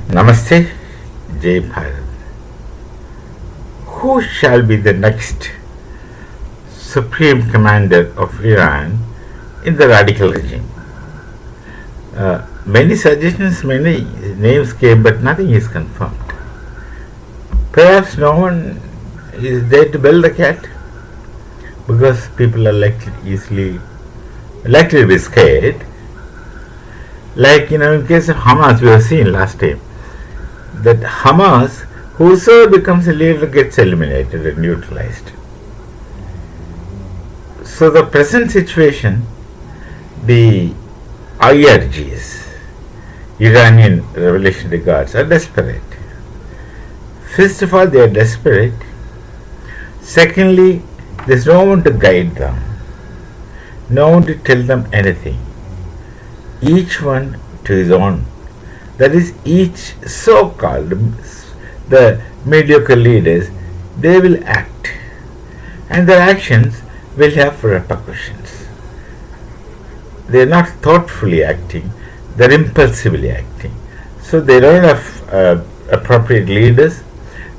Namaste, Jai Bharat. Who shall be the next supreme commander of Iran in the radical regime? Many suggestions, many names came, but nothing is confirmed. Perhaps no one is there to build the cat because people are likely to be scared. Like in case of Hamas, we have seen last time that Hamas, whoso becomes a leader, gets eliminated and neutralized. So the present situation, the IRGs, Iranian Revolutionary Guards, are desperate. First of all, they are desperate. Secondly, there is no one to guide them, no one to tell them anything. Each one to his own. That is, each so-called the mediocre leaders, they will act, and their actions will have repercussions. They are not thoughtfully acting; they are impulsively acting. So they don't have appropriate leaders,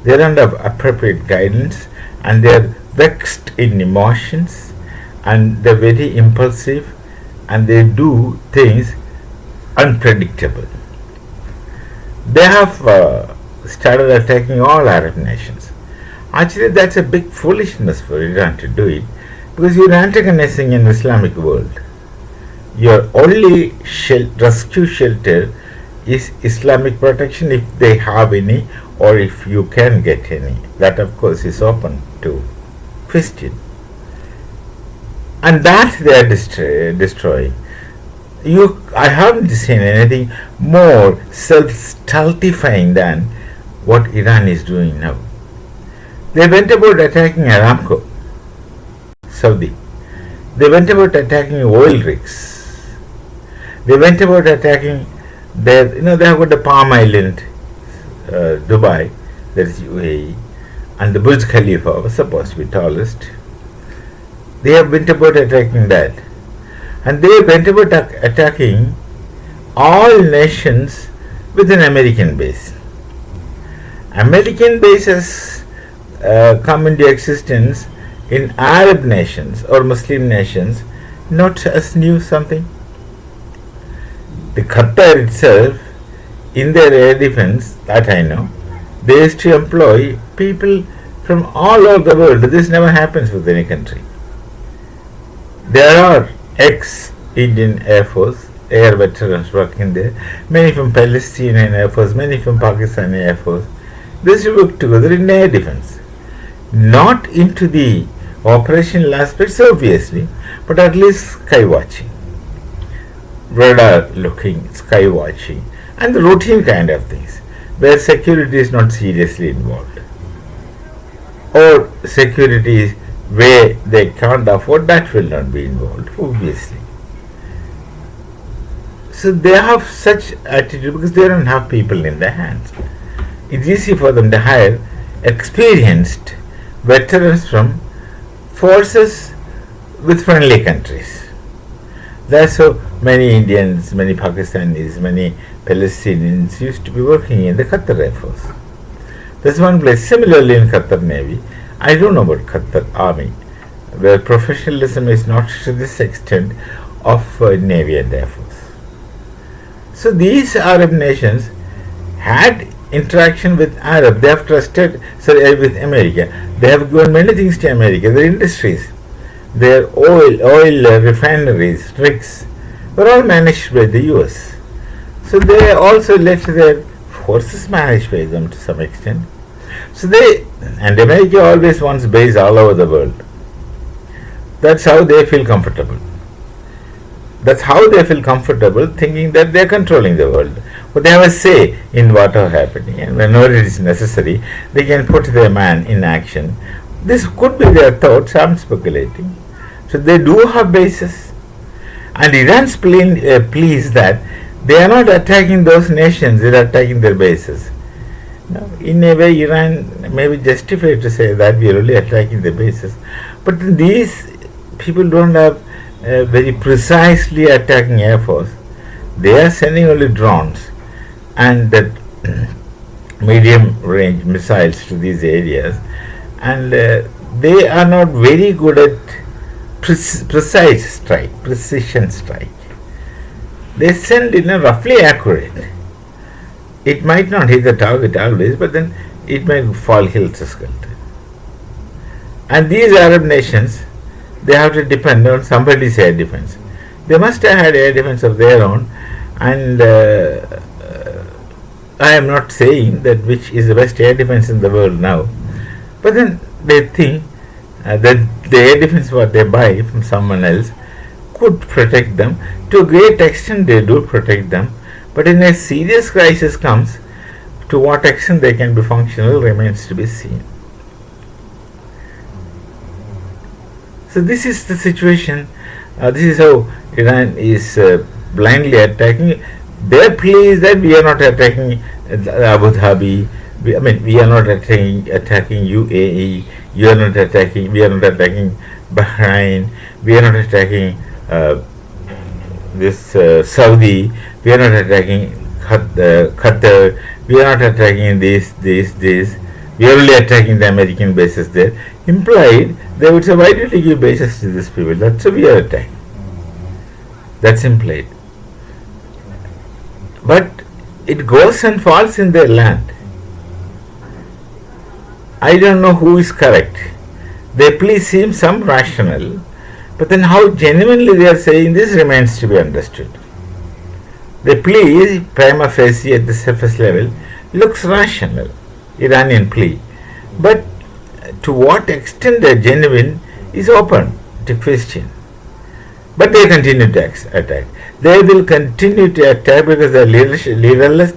they don't have appropriate guidance, and they are vexed in emotions, and they are very impulsive, and they do things unpredictable. They have started attacking all Arab nations. Actually, that's a big foolishness for Iran to do it, because you're antagonizing an Islamic world. Your only rescue shelter is Islamic protection, if they have any, or if you can get any. That, of course, is open to question. And that they are destroying. I haven't seen anything more self-stultifying than what Iran is doing now. They went about attacking Aramco, Saudi. They went about attacking oil rigs. They went about attacking they have got the Palm Island, Dubai, that is UAE, and the Burj Khalifa was supposed to be tallest. They have went about attacking that. And they went about attacking all nations with an American base. American bases come into existence in Arab nations or Muslim nations, not as new something. The Qatar itself, in their air defense, that I know, they used to employ people from all over the world. This never happens with any country. There are ex-Indian Air Force, air veterans working there, many from Palestinian Air Force, many from Pakistani Air Force. They should work together in air defense. Not into the operational aspects, obviously, but at least sky watching, radar looking, sky watching, and the routine kind of things, where security is not seriously involved. Or security is where they can't afford, that will not be involved, obviously. So they have such attitude because they don't have people in their hands. It's easy for them to hire experienced veterans from forces with friendly countries. That's how many Indians, many Pakistanis, many Palestinians used to be working in the Qatar Air Force. That's one place. Similarly in Qatar Navy, I don't know about Qatar Army, where professionalism is not to this extent of Navy and Air Force. So these Arab nations had interaction with Arab. They have trusted with America. They have given many things to America. Their industries, their oil refineries, rigs, were all managed by the US. So they also left their forces managed by them to some extent. So America always wants base all over the world. That's how they feel comfortable. That's how they feel comfortable, thinking that they are controlling the world. But they have a say in what are happening, and whenever it is necessary, they can put their man in action. This could be their thoughts. I am speculating. So they do have bases, and Iran's pleased that they are not attacking those nations; they are attacking their bases. Now, in a way, Iran may be justified to say that we are only attacking the bases, but these people don't have very precisely attacking air force. They are sending only drones, and that medium range missiles to these areas, and they are not very good at precise strike, precision strike. They send in a roughly accurate. It might not hit the target always, but then it might fall hills or skelter. And these Arab nations, they have to depend on somebody's air defense. They must have had air defense of their own, and I am not saying that which is the best air defense in the world now, but then they think that the air defense what they buy from someone else could protect them. To a great extent they do protect them, but in a serious crisis comes, to what extent they can be functional remains to be seen. So this is the situation. This is how Iran is blindly attacking. Their plea is that we are not attacking Abu Dhabi. We are not attacking UAE. We are not attacking Bahrain. We are not attacking Saudi. We are not attacking Qatar. We are not attacking this. We are only attacking the American bases there. Implied, they would say, why did you give bases to these people? That's a weird attack. That's implied. But it goes and falls in their land. I don't know who is correct. Their plea seems some rational, but then how genuinely they are saying this remains to be understood. The plea, prima facie at the surface level, looks rational, Iranian plea, but to what extent they are genuine is open to question. But they continue to attack. They will continue to attack because they are leaderless,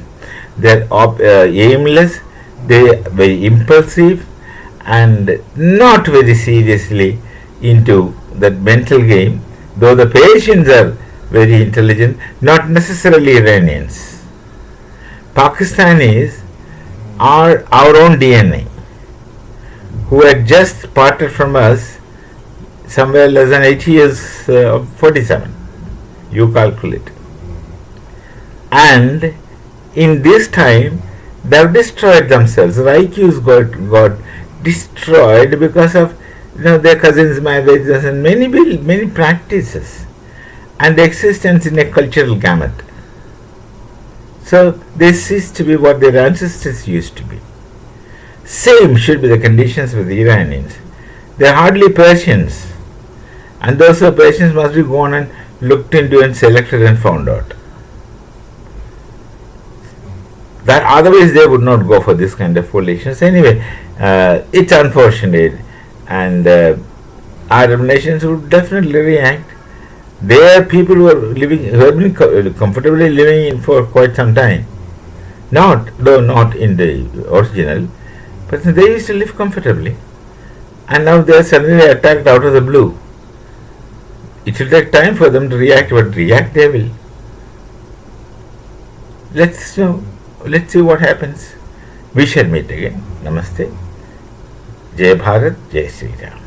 they are aimless, they are very impulsive, and not very seriously into that mental game, though the Persians are very intelligent, not necessarily Iranians. Pakistanis are our own DNA, who had just parted from us somewhere less than 80 years, 47. You calculate. And in this time, they have destroyed themselves. The IQs got destroyed because of their cousins' marriages and many practices, and existence in a cultural gamut. So they cease to be what their ancestors used to be. Same should be the conditions with the Iranians. They are hardly Persians, and those who are Persians must be gone and looked into and selected and found out. That otherwise they would not go for this kind of foolishness. Anyway, it's unfortunate, and Arab nations would definitely react. They are people who have been comfortably living in for quite some time. Though not in the original, but they used to live comfortably, and now they are suddenly attacked out of the blue. It will take time for them to react, but react they will. Let's see what happens. We shall meet again. Namaste. Jai Bharat, Jai Sri Ram.